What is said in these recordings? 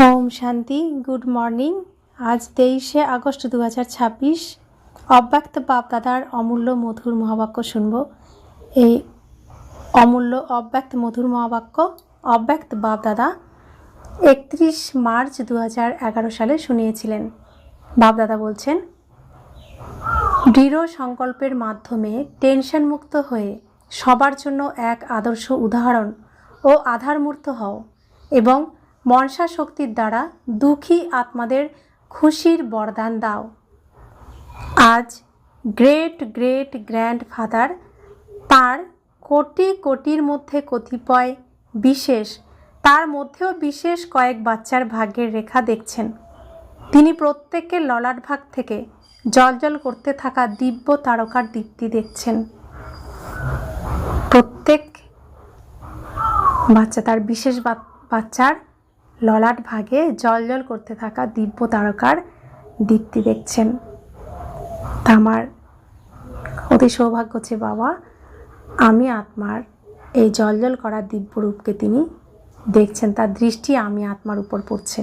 ওম শান্তি। Good morning. আজ 23শে August 2026। অব্যক্ত বাপ দাদার অমূল্য মধুর মহাবাক্য শুনব। এই অমূল্য অব্যক্ত মধুর মহাবাক্য অব্যক্ত বাপ দাদা 31 মার্চ 2011 সালে শুনিয়েছিলেন। বাপ দাদা বলছেন, দৃঢ় সংকল্পের মাধ্যমে টেনশন মুক্ত হয়ে সবার জন্য এক আদর্শ উদাহরণ ও আধারমূর্ত হও এবং মনসা শক্তির দ্বারা দুঃখী আত্মাদের খুশির বরদান দাও। আজ গ্রেট গ্রেট গ্র্যান্ডফাদার তার কোটি কোটির মধ্যে কতিপয় বিশেষ, তার মধ্যেও বিশেষ কয়েক বাচ্চার ভাগ্যের রেখা দেখছেন। তিনি প্রত্যেকের ললাট ভাগ থেকে জ্বলজ্বল করতে থাকা দিব্য তারকার দীপ্তি দেখছেন। প্রত্যেক বাচ্চা, তার বিশেষ বাচ্চার ললাট ভাগে জ্বলজ্বল করতে থাকা দিব্য তারকার দীপ্তি দেখছেন। তা আমার অতি সৌভাগ্য যে বাবা, আমি আত্মার এই জ্বলজ্বল করা দিব্য রূপকে তিনি দেখছেন, তার দৃষ্টি আমি আত্মার উপর পড়ছে।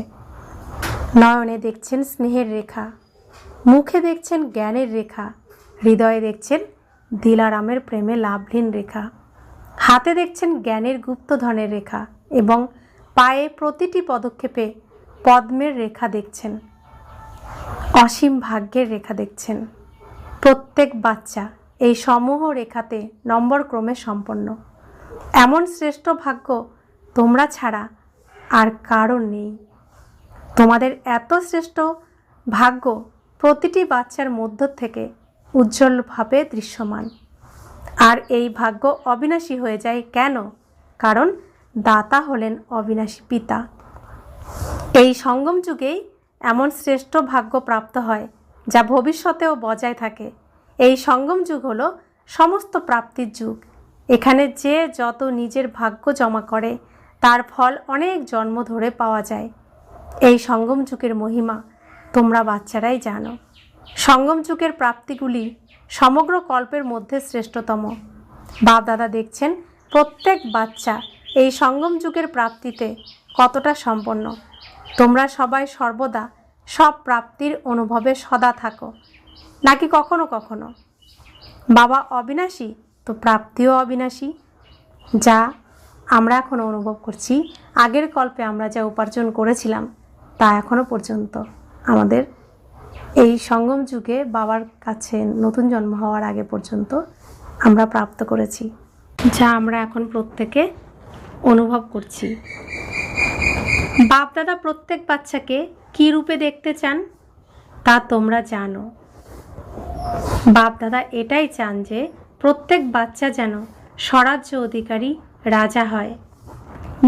নয়নে দেখছেন স্নেহের রেখা, মুখে দেখছেন জ্ঞানের রেখা, হৃদয়ে দেখছেন দিলারামের প্রেমে লাভলীন রেখা, হাতে দেখছেন জ্ঞানের গুপ্তধনের রেখা এবং পায়ে প্রতিটি পদক্ষেপে পদ্মের রেখা দেখছেন, অসীম ভাগ্যের রেখা দেখছেন। প্রত্যেক বাচ্চা এই সমূহ রেখাতে নম্বর ক্রমে সম্পন্ন। এমন শ্রেষ্ঠ ভাগ্য তোমরা ছাড়া আর কারো নেই। তোমাদের এত শ্রেষ্ঠ ভাগ্য প্রতিটি বাচ্চার মধ্য থেকে উজ্জ্বলভাবে দৃশ্যমান। আর এই ভাগ্য অবিনাশী হয়ে যায় কেন? কারণ দাতা হলেন অবিনাশী পিতা। এই সঙ্গম যুগেই এমন শ্রেষ্ঠ ভাগ্য প্রাপ্ত হয় যা ভবিষ্যতেও বজায় থাকে। এই সঙ্গম যুগ হলো সমস্ত প্রাপ্তির যুগ। এখানে যে যত নিজের ভাগ্য জমা করে তার ফল অনেক জন্ম ধরে পাওয়া যায়। এই সঙ্গম যুগের মহিমা তোমরা বাচ্চারাই জানো। সঙ্গম যুগের প্রাপ্তিগুলি সমগ্র কল্পের মধ্যে শ্রেষ্ঠতম। বাপ দাদা দেখছেন প্রত্যেক বাচ্চা এই সঙ্গম যুগের প্রাপ্তিতে কতটা সম্পন্ন। তোমরা সবাই সর্বদা সব প্রাপ্তির অনুভবে সদা থাকো, নাকি কখনো কখনো? বাবা অবিনাশী, তো প্রাপ্তিও অবিনাশী। যা আমরা এখন অনুভব করছি, আগের কল্পে আমরা যা উপার্জন করেছিলাম তা এখনো পর্যন্ত আমাদের এই সঙ্গম যুগে বাবার কাছে নতুন জন্ম হওয়ার আগে পর্যন্ত আমরা প্রাপ্ত করেছি, যা আমরা এখন প্রত্যেকে অনুভব করছি। বাপদাদা প্রত্যেক বাচ্চাকে কী রূপে দেখতে চান তা তোমরা জানো। বাপদাদা এটাই চান যে প্রত্যেক বাচ্চা যেন স্বরাজ্য অধিকারী রাজা হয়,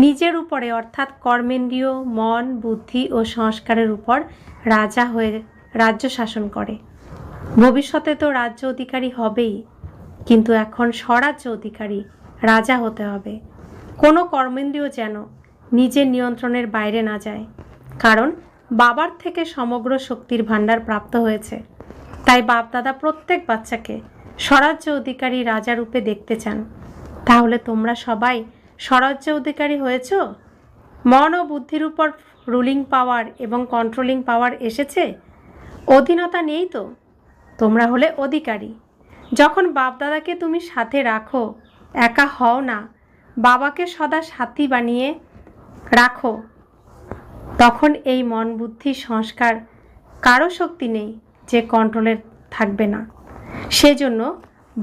নিজের উপরে অর্থাৎ কর্মেন্দ্রিয়, মন, বুদ্ধি ও সংস্কারের উপর রাজা হয়ে রাজ্য শাসন করে। ভবিষ্যতে তো রাজ্য অধিকারী হবেই, কিন্তু এখন স্বরাজ্য অধিকারী রাজা হতে হবে। কোনো কর্মেন্দ্রিয় যেন নিজের নিয়ন্ত্রণের বাইরে না যায়, কারণ বাবার থেকে সমগ্র শক্তির ভাণ্ডার প্রাপ্ত হয়েছে। তাই বাপদাদা প্রত্যেক বাচ্চাকে স্বরাজ্য অধিকারী রাজা রূপে দেখতে চান। তাহলে তোমরা সবাই স্বরাজ্য অধিকারী হয়েছ? মন ও বুদ্ধির উপর রুলিং পাওয়ার এবং কন্ট্রোলিং পাওয়ার এসেছে? অধীনতা নেই তো? তোমরা হলে অধিকারী। যখন বাপদাদাকে তুমি সাথে রাখো, একা হও না, বাবাকে সদা সাথী বানিয়ে রাখো, তখন এই মন, বুদ্ধি, সংস্কার কারো শক্তি নেই যে কন্ট্রোলে থাকবে না। সেজন্য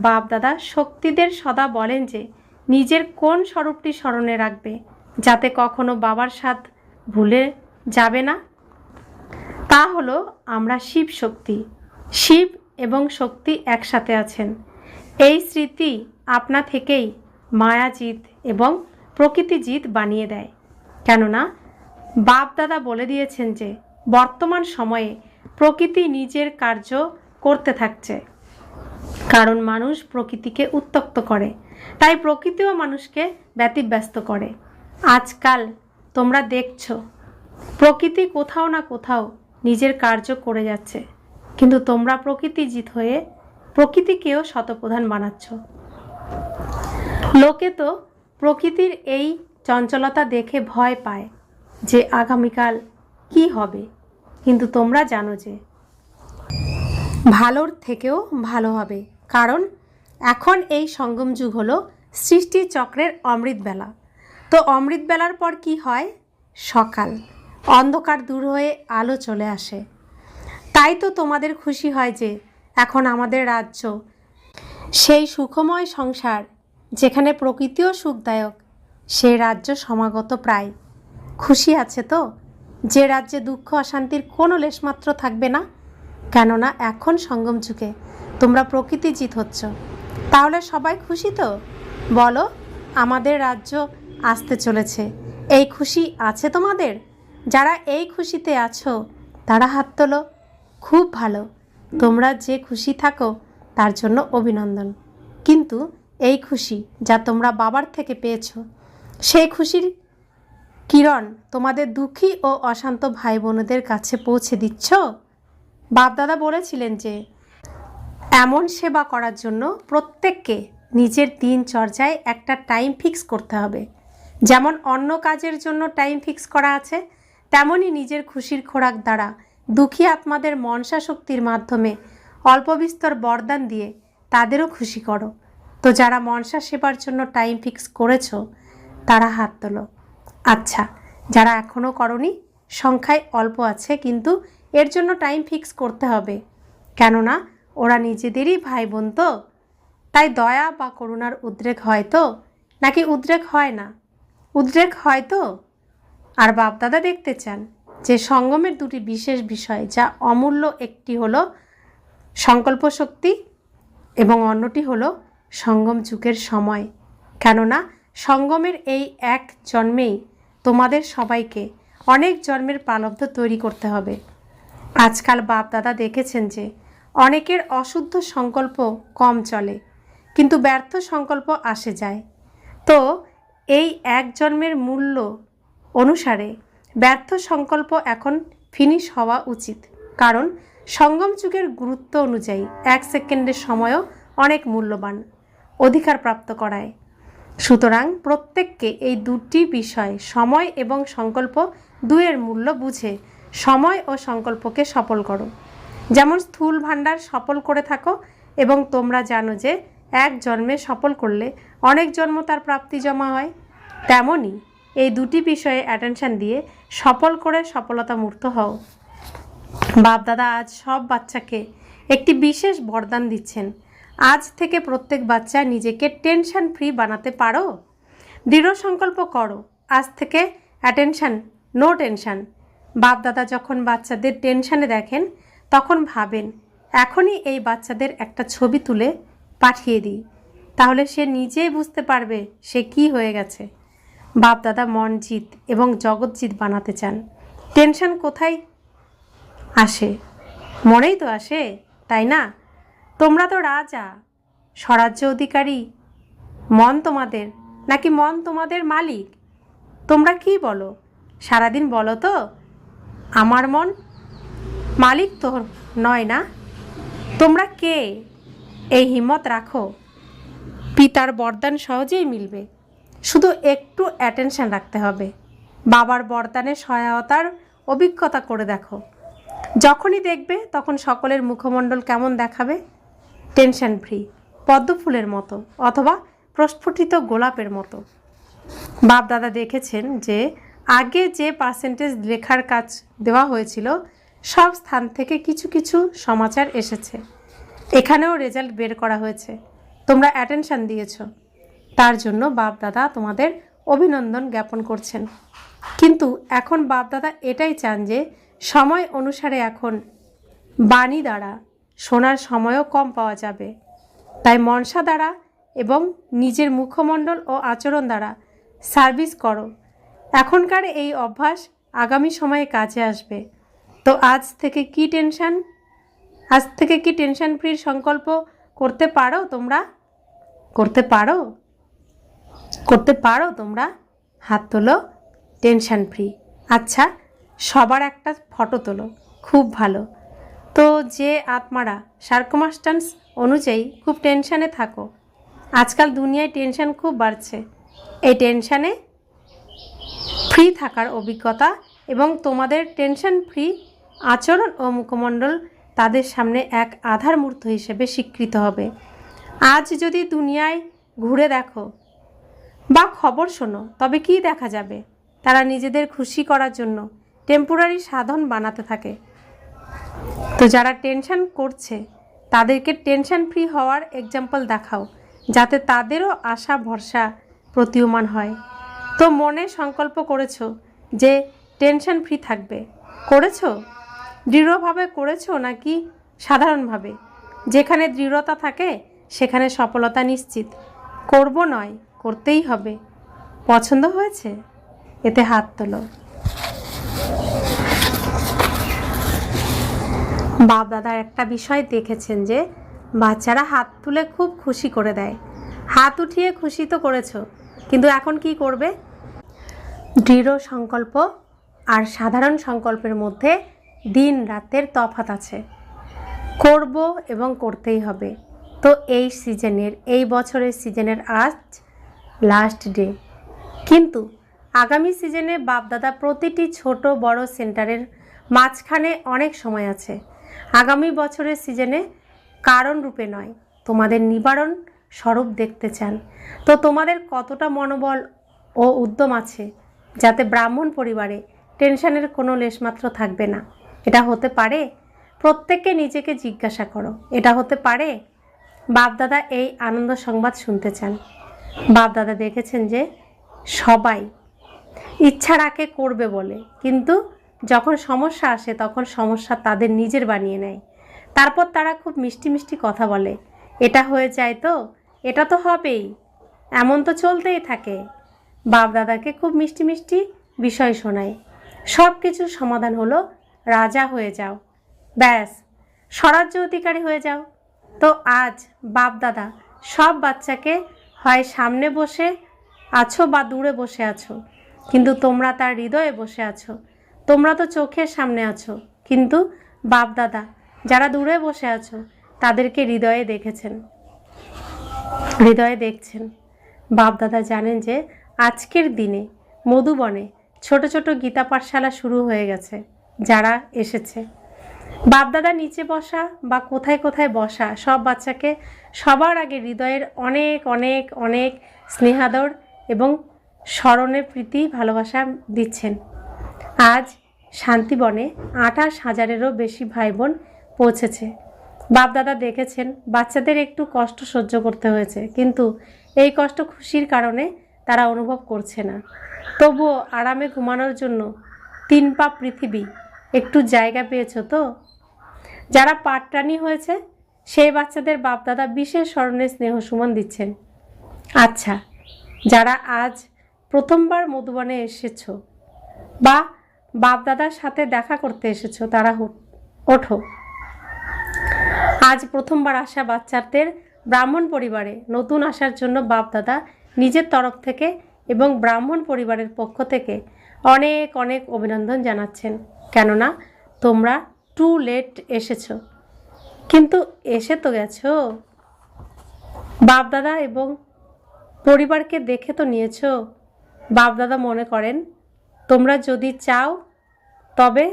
বাপদাদা শক্তিদের সদা বলেন যে নিজের কোন স্বরূপটি স্মরণে রাখবে, যাতে কখনো বাবার সাথ ভুলে যাবে না। তা হলো আমরা শিব শক্তি। শিব এবং শক্তি একসাথে আছেন। এই স্মৃতি আপনা থেকেই মায়াজিৎ এবং প্রকৃতিজিৎ বানিয়ে দেয়। কেননা বাপদাদা বলে দিয়েছেন যে বর্তমান সময়ে প্রকৃতি নিজের কার্য করতে থাকছে, কারণ মানুষ প্রকৃতিকে উত্তক্ত করে, তাই প্রকৃতিও মানুষকে ব্যতিব্যস্ত করে। আজকাল তোমরা দেখছো প্রকৃতি কোথাও না কোথাও নিজের কার্য করে যাচ্ছে, কিন্তু তোমরা প্রকৃতিজিৎ হয়ে প্রকৃতিকেও শতপ্রধান বানাচ্ছ। লোকে তো প্রকৃতির এই চঞ্চলতা দেখে ভয় পায় যে আগামীকাল কি হবে, কিন্তু তোমরা জানো যে ভালোর থেকেও ভালো হবে, কারণ এখন এই সঙ্গম যুগ হলো সৃষ্টি চক্রের অমৃতবেলা। তো অমৃতবেলার পর কি হয়? সকাল, অন্ধকার দূর হয়ে আলো চলে আসে। তাই তো তোমাদের খুশি হয় যে এখন আমাদের রাজ্য সেই সুখময় সংসার যেখানে প্রকৃতিও সুখদায়ক, সেই রাজ্য সমাগত প্রায়। খুশি আছে তো, যে রাজ্যে দুঃখ অশান্তির কোনো লেশমাত্র থাকবে না, কেননা এখন সঙ্গম যুগে তোমরা প্রকৃতি জিত হচ্ছ। তাহলে সবাই খুশি তো? বলো, আমাদের রাজ্য আসতে চলেছে, এই খুশি আছে তোমাদের? যারা এই খুশিতে আছো তারা হাত তোলো। খুব ভালো, তোমরা যে খুশি থাকো তার জন্য অভিনন্দন। কিন্তু এই খুশি যা তোমরা বাবার থেকে পেয়েছো, সেই খুশির কিরণ তোমাদের দুঃখী ও অশান্ত ভাই বোনদের কাছে পৌঁছে দিচ্ছ? বাপদাদা বলেছিলেন যে এমন সেবা করার জন্য প্রত্যেককে নিজের দিনচর্যায় একটা টাইম ফিক্স করতে হবে। যেমন অন্য কাজের জন্য টাইম ফিক্স করা আছে, তেমনই নিজের খুশির খোরাক দ্বারা দুঃখী আত্মাদের মনসা শক্তির মাধ্যমে অল্প বিস্তর বরদান দিয়ে তাদেরও খুশি করো। তো যারা মনসা সেবার জন্য টাইম ফিক্স করেছো তারা হাত তোলো। আচ্ছা, যারা এখনও করনি, সংখ্যায় অল্প আছে, কিন্তু এর জন্য টাইম ফিক্স করতে হবে, কেননা ওরা নিজেদেরই ভাই বোন তো। তাই দয়া বা করুণার উদ্রেক হয় তো, নাকি উদ্রেক হয় না? উদ্রেক হয় তো। আর বাপদাদা দেখতে চান যে সঙ্গমের দুটি বিশেষ বিষয় যা অমূল্য, একটি হলো সংকল্প শক্তি এবং অন্যটি হলো সঙ্গম যুগের সময়। কেননা সঙ্গমের এই এক জন্মেই তোমাদের সবাইকে অনেক জন্মের প্রারব্ধ তৈরি করতে হবে। আজকাল বাপদাদা দেখেছেন যে অনেকের অশুদ্ধ সংকল্প কম চলে, কিন্তু ব্যর্থ সংকল্প আসে যায়। তো এই এক জন্মের মূল্য অনুসারে ব্যর্থ সংকল্প এখন ফিনিশ হওয়া উচিত, কারণ সঙ্গম যুগের গুরুত্ব অনুযায়ী 1 সেকেন্ডের সময়ও অনেক মূল্যবান, অধিকার প্রাপ্ত করায়। সুতরাং প্রত্যেককে এই দুটি বিষয়, সময় এবং সংকল্প, দুয়ের মূল্য বুঝে সময় ও সংকল্পকে সফল করো। যেমন স্থূল ভাণ্ডার সফল করে থাকো, এবং তোমরা জানো যে এক জন্মে সফল করলে অনেক জন্ম তার প্রাপ্তি জমা হয়, তেমনই এই দুটি বিষয়ে অ্যাটেনশন দিয়ে সফল করে সফলতা মূর্ত হও। বাপদাদা আজ সব বাচ্চাকে একটি বিশেষ বরদান দিচ্ছেন। আজ থেকে প্রত্যেক বাচ্চা নিজেকে টেনশন ফ্রি বানাতে পারো। দৃঢ় সংকল্প করো, আজ থেকে অ্যাটেনশন, নো টেনশন। বাপদাদা যখন বাচ্চাদের টেনশনে দেখেন তখন ভাবেন এখনই এই বাচ্চাদের একটা ছবি তুলে পাঠিয়ে দিই, তাহলে সে নিজেই বুঝতে পারবে সে কি হয়ে গেছে। বাপদাদা মন জিত এবং জগৎ জিত বানাতে চান। টেনশন কোথায় আসে? মনেই তো আসে, তাই না? তোমরা তো রাজা, স্বরাজ্য অধিকারী। মন তোমাদের, নাকি মন তোমাদের মালিক? তোমরা কি বলো? সারাদিন বলো তো আমার মন মালিক তো নয় না। তোমরা কে? এই হিম্মত রাখো, পিতার বরদান সহজেই মিলবে। শুধু একটু অ্যাটেনশন রাখতে হবে। বাবার বরদানের সহায়তার অভিজ্ঞতা করে দেখো। যখনই দেখবে তখন সকলের মুখমণ্ডল কেমন দেখাবে? টেনশন ফ্রি, পদ্ম ফুলের মতো, অথবা প্রস্ফুটিত গোলাপের মতো। বাপদাদা দেখেছেন যে আগে যে পার্সেন্টেজ লেখার কাজ দেওয়া হয়েছিল, সব স্থান থেকে কিছু কিছু সমাচার এসেছে। এখানেও রেজাল্ট বের করা হয়েছে। তোমরা অ্যাটেনশন দিয়েছ, তার জন্য বাপদাদা তোমাদের অভিনন্দন জ্ঞাপন করছেন। কিন্তু এখন বাপদাদা এটাই চান যে সময় অনুসারে এখন বাণী দ্বারা শোনার সময়ও কম পাওয়া যাবে। তাই মনসা দ্বারা এবং নিজের মুখমণ্ডল ও আচরণ দ্বারা সার্ভিস করো। এখনকার এই অভ্যাস আগামী সময়ে কাজে আসবে। তো আজ থেকে কি টেনশন ফ্রির সংকল্প করতে পারো তোমরা? করতে পারো তোমরা? হাত তোলো। Tension free. আচ্ছা, সবার একটা ফটো তোলো। খুব ভালো। তো যে আত্মারা সার্কমাস্টান্স অনুযায়ী খুব টেনশানে থাকো, আজকাল দুনিয়ায় টেনশন খুব বাড়ছে, এই টেনশানে ফ্রি থাকার অভিজ্ঞতা এবং তোমাদের টেনশন ফ্রি আচরণ ও মুখমণ্ডল তাদের সামনে এক আধার মূর্ত হিসেবে স্বীকৃত হবে। আজ যদি দুনিয়ায় ঘুরে দেখো বা খবর শোনো, তবে কি দেখা যাবে? তারা নিজেদের খুশি করার জন্য টেম্পোরারি সাধন বানাতে থাকে। তো যারা টেনশন করছে তাদেরকে টেনশন ফ্রি হওয়ার এক্সাম্পল দেখাও, যাতে তাদেরও আশা ভরসা প্রতীয়মান হয়। তো মনে সংকল্প করেছো যে টেনশন ফ্রি থাকবে? করেছো? দৃঢ়ভাবে করেছো নাকি সাধারণভাবে? যেখানে দৃঢ়তা থাকে সেখানে সফলতা নিশ্চিত। করব নয়, করতেই হবে। পছন্দ হয়েছে? এতে হাত তোলো। বাপ দাদার একটা বিষয় দেখেছেন যে বাচ্চারা হাত তুলে খুব খুশি করে দেয়। হাত উঠিয়ে খুশি তো করেছো, কিন্তু এখন কি করবে? দৃঢ় সংকল্প আর সাধারণ সংকল্পের মধ্যে দিন রাতের তফাৎ আছে। করব এবং করতেই হবে। তো এই বছরের সিজনের আজ লাস্ট ডে, কিন্তু আগামী সিজনে বাপদাদা প্রতিটি ছোট বড় সেন্টারের মাঝখানে অনেক সময় আছে। আগামী বছরের সিজনে কারণ রূপে নয়, তোমাদের নিবারণ স্বরূপ দেখতে চান। তো তোমাদের কতটা মনোবল ও উদ্যম আছে যাতে ব্রাহ্মণ পরিবারে টেনশনের কোনো লেশমাত্র থাকবে না? এটা হতে পারে? প্রত্যেককে নিজেকে জিজ্ঞাসা করো, এটা হতে পারে? বাপদাদা এই আনন্দ সংবাদ শুনতে চান। বাপদাদা দেখেছেন যে সবাই ইচ্ছা রাখে করবে বলে, কিন্তু যখন সমস্যা আসে তখন সমস্যা তাদের নিজের বানিয়ে নেয়। তারপর তারা খুব মিষ্টি মিষ্টি কথা বলে, এটা হয়ে যায় তো, এটা তো হবেই, এমন তো চলতেই থাকে। বাপদাদাকে খুব মিষ্টি মিষ্টি বিষয় শোনায়। সব কিছুর সমাধান হলো রাজা হয়ে যাও, ব্যাস স্বরাজ্য অধিকারী হয়ে যাও। তো আজ বাপদাদা সব বাচ্চাকে হয় সামনে বসে আছো বা দূরে বসে আছো, কিন্তু তোমরা তার হৃদয়ে বসে আছো। তোমরা তো চোখের সামনে আছো, কিন্তু বাপদাদা যারা দূরে বসে আছো তাদেরকে হৃদয়ে দেখছেন। বাপদাদা জানেন যে আজকের দিনে মধুবনে ছোট ছোট গীতা পাঠশালা শুরু হয়ে গেছে। যারা এসেছে, বাপদাদা নিচে বসা বা কোথায় কোথায় বসা সব বাচ্চাকে সবার আগে হৃদয়ের অনেক অনেক অনেক স্নেহাদর এবং স্মরণে প্রীতি ভালোবাসা দিচ্ছেন। আজ শান্তিবনে 28,000-এরও বেশি ভাই বোন পৌঁছেছে। বাপদাদা দেখেছেন বাচ্চাদের একটু কষ্ট সহ্য করতে হয়েছে, কিন্তু এই কষ্ট খুশির কারণে তারা অনুভব করছে না। তবুও আরামে ঘুমানোর জন্য 3 পা পৃথিবী একটু জায়গা পেয়েছ তো? যারা পাটরানি হয়েছে সেই বাচ্চাদের বাপদাদা বিশেষ স্মরণে স্নেহ সুমন দিচ্ছেন। আচ্ছা, যারা আজ প্রথমবার মধুবনে এসেছো বা বাপদাদার সাথে দেখা করতে এসেছো, তারা ওঠো। আজ প্রথমবার আসা বাচ্চাদের ব্রাহ্মণ পরিবারে নতুন আসার জন্য বাপদাদা নিজের তরফ থেকে এবং ব্রাহ্মণ পরিবারের পক্ষ থেকে অনেক অনেক অভিনন্দন জানাচ্ছেন। কেননা তোমরা টু লেট এসেছো, কিন্তু এসে তো গেছো। বাপদাদা এবং পরিবারকে দেখে তো নিয়েছো। বাপদাদা মনে করেন তোমরা যদি চাও তবে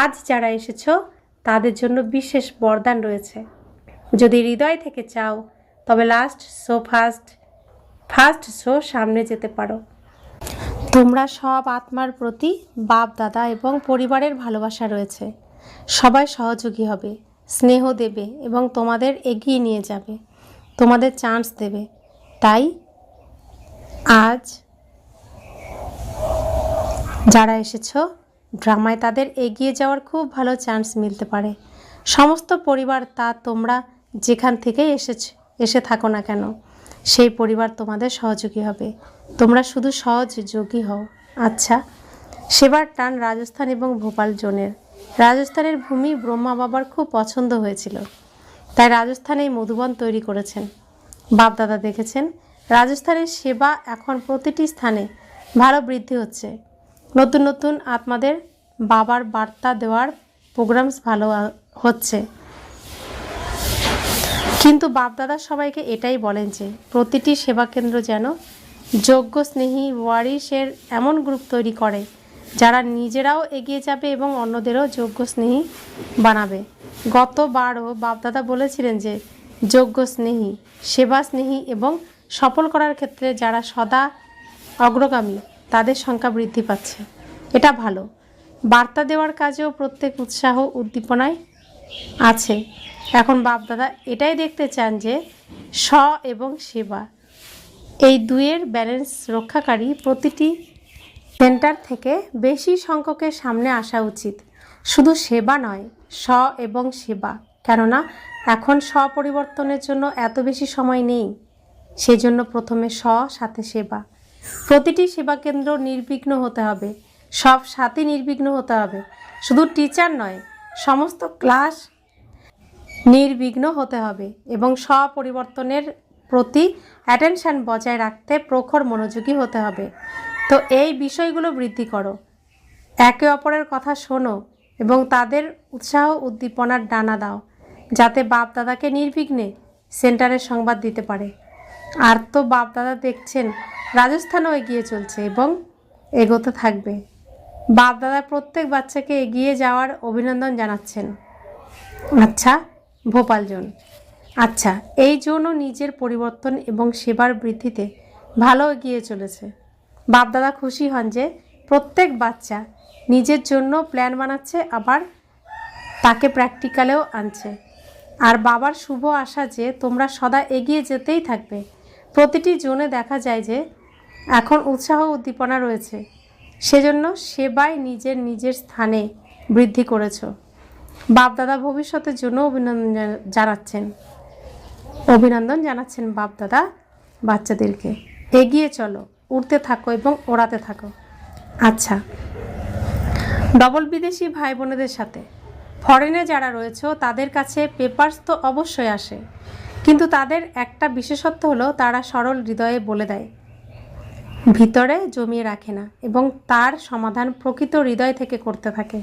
আজ যারা এসেছো তাদের জন্য বিশেষ বরদান রয়েছে। যদি হৃদয় থেকে চাও তবে ফার্স্ট শো সামনে যেতে পারো। তোমরা সব আত্মার প্রতি বাপ দাদা এবং পরিবারের ভালোবাসা রয়েছে। সবাই সহযোগী হবে, স্নেহ দেবে এবং তোমাদের এগিয়ে নিয়ে যাবে, তোমাদের চান্স দেবে। তাই আজ যারা এসেছো ড্রামায় তাদের এগিয়ে যাওয়ার খুব ভালো চান্স মিলতে পারে। সমস্ত পরিবার, তা তোমরা যেখান থেকেই এসে থাকো না কেন, সেই পরিবার তোমাদের সহযোগী হবে। তোমরা শুধু সহযোগী হও। আচ্ছা, সেবার টান রাজস্থান এবং ভোপাল জোনের। রাজস্থানের ভূমি ব্রহ্মা বাবার খুব পছন্দ হয়েছিল, তাই রাজস্থানে এই মধুবন তৈরি করেছেন। বাপদাদা দেখেছেন রাজস্থানের সেবা এখন প্রতিটি স্থানে ভালো বৃদ্ধি হচ্ছে। নতুন নতুন আত্মাদের বাবার বার্তা দেওয়ার প্রোগ্রামস ভালো হচ্ছে। কিন্তু বাপদাদা সবাইকে এটাই বলেন যে প্রতিটি সেবা কেন্দ্র যেন যোগ্য স্নেহী ওয়ারিশের এমন গ্রুপ তৈরি করে যারা নিজেরাও এগিয়ে যাবে এবং অন্যদেরও যোগ্য স্নেহী বানাবে। গতবারও বাপদাদা বলেছিলেন যে যোগ্য স্নেহী, সেবা স্নেহী এবং সফল করার ক্ষেত্রে যারা সদা অগ্রগামী তাদের সংখ্যা বৃদ্ধি পাচ্ছে। এটা ভালো। বার্তা দেওয়ার কাজেও প্রত্যেক উৎসাহ উদ্দীপনায় আছে। এখন বাপদাদা এটাই দেখতে চান যে এবং সেবা এই দুয়ের ব্যালেন্স রক্ষাকারী প্রতিটি সেন্টার থেকে বেশি সংখ্যকের সামনে আসা উচিত। শুধু সেবা নয়, এবং সেবা। কেননা এখন পরিবর্তনের জন্য এত বেশি সময় নেই। সেজন্য প্রথমে সাথে সেবা। প্রতিটি সেবা কেন্দ্র নির্বিঘ্ন হতে হবে, সব সাথে নির্বিঘ্ন হতে হবে। শুধু টিচার নয়, সমস্ত ক্লাস নির্বিঘ্ন হতে হবে এবং পরিবর্তনের প্রতি অ্যাটেনশন বজায় রাখতে প্রখর মনোযোগী হতে হবে। তো এই বিষয়গুলো বৃদ্ধি করো, একে অপরের কথা শোনো এবং তাদের উৎসাহ উদ্দীপনার ডানা দাও, যাতে বাপদাদাকে নির্বিঘ্নে সেন্টারের সংবাদ দিতে পারে। আর তো বাপদাদা দেখছেন রাজস্থানও এগিয়ে চলছে এবং এগোতে থাকবে। বাপদাদা প্রত্যেক বাচ্চাকে এগিয়ে যাওয়ার অভিনন্দন জানাচ্ছেন। আচ্ছা, ভোপাল জোন। আচ্ছা, এই জোনও নিজের পরিবর্তন এবং সেবার বৃদ্ধিতে ভালো এগিয়ে চলেছে। বাপদাদা খুশি হন যে প্রত্যেক বাচ্চা নিজের জন্য প্ল্যান বানাচ্ছে, আবার তাকে প্র্যাকটিক্যালেও আনছে। আর বাবার শুভ আশা যে তোমরা সদা এগিয়ে যেতেই থাকবে। প্রতিটি জোনে দেখা যায় যে এখন উৎসাহ উদ্দীপনা রয়েছে, সেজন্য সেবায় নিজের স্থানে বৃদ্ধি করেছ। বাপদাদা ভবিষ্যতের জন্য অভিনন্দন জানাচ্ছেন বাপদাদা বাচ্চাদেরকে। এগিয়ে চলো, উড়তে থাকো এবং ওড়াতে থাকো। আচ্ছা, ডবল বিদেশি ভাই বোনেদের সাথে ফরেনে যারা রয়েছে তাদের কাছে পেপারস তো অবশ্যই আসে, কিন্তু তাদের একটা বিশেষত্ব হলো তারা সরল হৃদয়ে বলে দেয়, ভিতরে জমিয়ে রাখে না এবং তার সমাধান প্রকৃত হৃদয় থেকে করতে থাকে।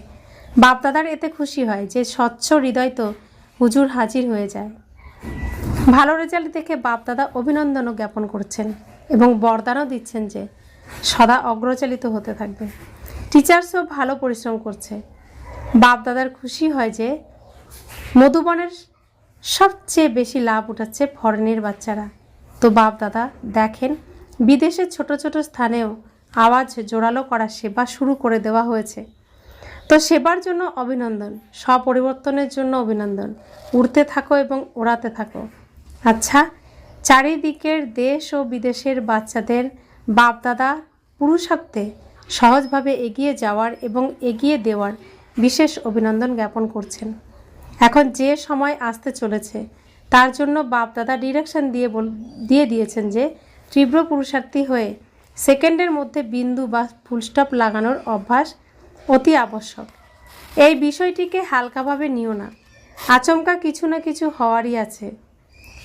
বাপদাদার এতে খুশি হয় যে স্বচ্ছ হৃদয় তো হুজুর হাজির হয়ে যায়। ভালো রেজাল্ট দেখে বাপদাদা অভিনন্দনও জ্ঞাপন করছেন এবং বরদানও দিচ্ছেন যে সদা অগ্রচালিত হতে থাকবে। টিচার্সও ভালো পরিশ্রম করছে। বাপদাদার খুশি হয় যে মধুবনের সবচেয়ে বেশি লাভ উঠাচ্ছে ফরেনের বাচ্চারা। তো বাপদাদা দেখেন বিদেশের ছোট ছোট স্থানেও আওয়াজ জোরালো করার সেবা শুরু করে দেওয়া হয়েছে। তো সেবার জন্য অভিনন্দন, পরিবর্তনের জন্য অভিনন্দন। উড়তে থাকো এবং ওড়াতে থাকো। আচ্ছা, চারিদিকের দেশ ও বিদেশের বাচ্চাদের বাপদাদা পুরুষার্থে সহজভাবে এগিয়ে যাওয়ার এবং এগিয়ে দেওয়ার বিশেষ অভিনন্দন জ্ঞাপন করছেন। এখন যে সময় আসতে চলেছে তার জন্য বাপদাদা ডিরেকশন দিয়ে দিয়েছেন যে তীব্র পুরুষার্থী হয়ে সেকেন্ডের মধ্যে বিন্দু বা ফুলস্টপ লাগানোর অভ্যাস অতি আবশ্যক। এই বিষয়টিকে হালকাভাবে নিও না, আচমকা কিছু না কিছু হওয়ারই আছে।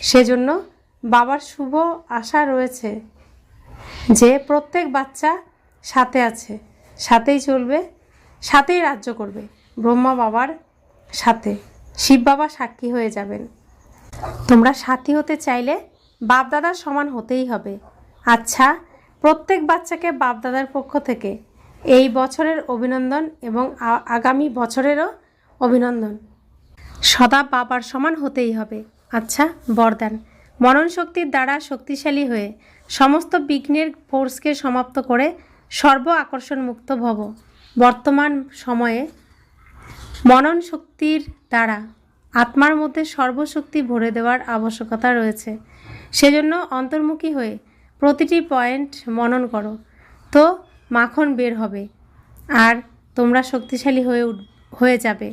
সেজন্য বাবার শুভ আশা রয়েছে যে প্রত্যেক বাচ্চা সাথে আছে, সাথেই চলবে, সাথেই রাজ্য করবে। ব্রহ্মা বাবার সাথে শিব বাবা সাক্ষী হয়ে যাবেন। তোমরা সাথী হতে চাইলে বাপদাদার সমান হতেই হবে। আচ্ছা, প্রত্যেক বাচ্চাকে বাপদাদার পক্ষ থেকে এই বছরের অভিনন্দন এবং আগামী বছরেরও অভিনন্দন। সদা বাবার সমান হতেই হবে। আচ্ছা, বরদান। মনন শক্তির দ্বারা শক্তিশালী হয়ে সমস্ত বিঘ্নের ফোর্সকে সমাপ্ত করে সর্ব আকর্ষণ মুক্ত ভব। বর্তমান সময়ে মনন শক্তির দ্বারা আত্মার মধ্যে সর্বশক্তি ভরে দেওয়ার আবশ্যকতা রয়েছে। সেজন্য অন্তর্মুখী হয়ে প্রতিটি পয়েন্ট মনন করো, তো মাখন বের হবে আর তোমরা শক্তিশালী হয়ে যাবে।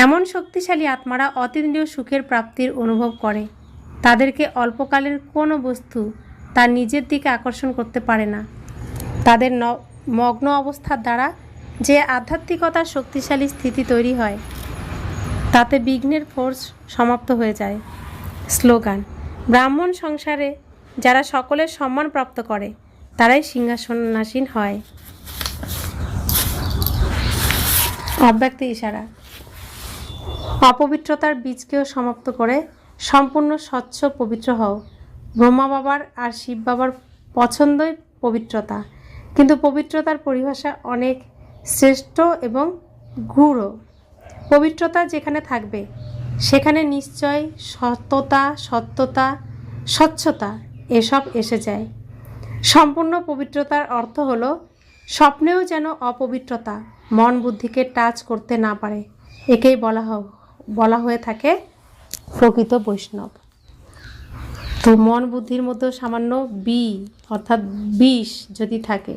এমন শক্তিশালী আত্মারা অতীন্দ্রিয় সুখের প্রাপ্তির অনুভব করে। তাদেরকে অল্পকালের কোনো বস্তু তার নিজের দিকে আকর্ষণ করতে পারে না। তাদের মগ্ন অবস্থার দ্বারা যে আধ্যাত্মিকতার শক্তিশালী স্থিতি তৈরি হয় তাতে বিঘ্নের ফোর্স সমাপ্ত হয়ে যায়। স্লোগান: ব্রাহ্মণ সংসারে যারা সকলের সম্মান প্রাপ্ত করে তারাই সিংহাসনাসীন হয়। অব্যক্ত ইশারা: অপবিত্রতার বীজকেও সমাপ্ত করে সম্পূর্ণ স্বচ্ছ পবিত্র হও। ব্রহ্মা বাবার আর শিব বাবার পছন্দই পবিত্রতা। কিন্তু পবিত্রতার পরিভাষা অনেক শ্রেষ্ঠ এবং গূঢ়। পবিত্রতা যেখানে থাকবে সেখানে নিশ্চয় সত্যতা, স্বচ্ছতা এসব এসে যায়। সম্পূর্ণ পবিত্রতার অর্থ হলো স্বপ্নেও যেন অপবিত্রতা মন বুদ্ধিকে টাচ করতে না পারে। একেই বলা হয়ে থাকে প্রকৃত বৈষ্ণব। তো মন বুদ্ধির মধ্যেও সামান্য অর্থাৎ বিষ যদি থাকে,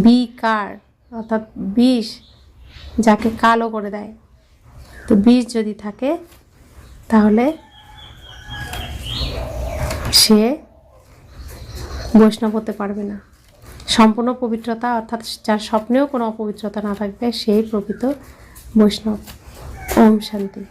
বিকার অর্থাৎ বিষ যাকে কালো করে দেয়, তো বিষ যদি থাকে তাহলে সে বৈষ্ণব হতে পারবে না। সম্পূর্ণ পবিত্রতা অর্থাৎ যার স্বপ্নেও কোনো অপবিত্রতা না থাকবে সেই প্রকৃত বৈষ্ণব। ওম শান্তি।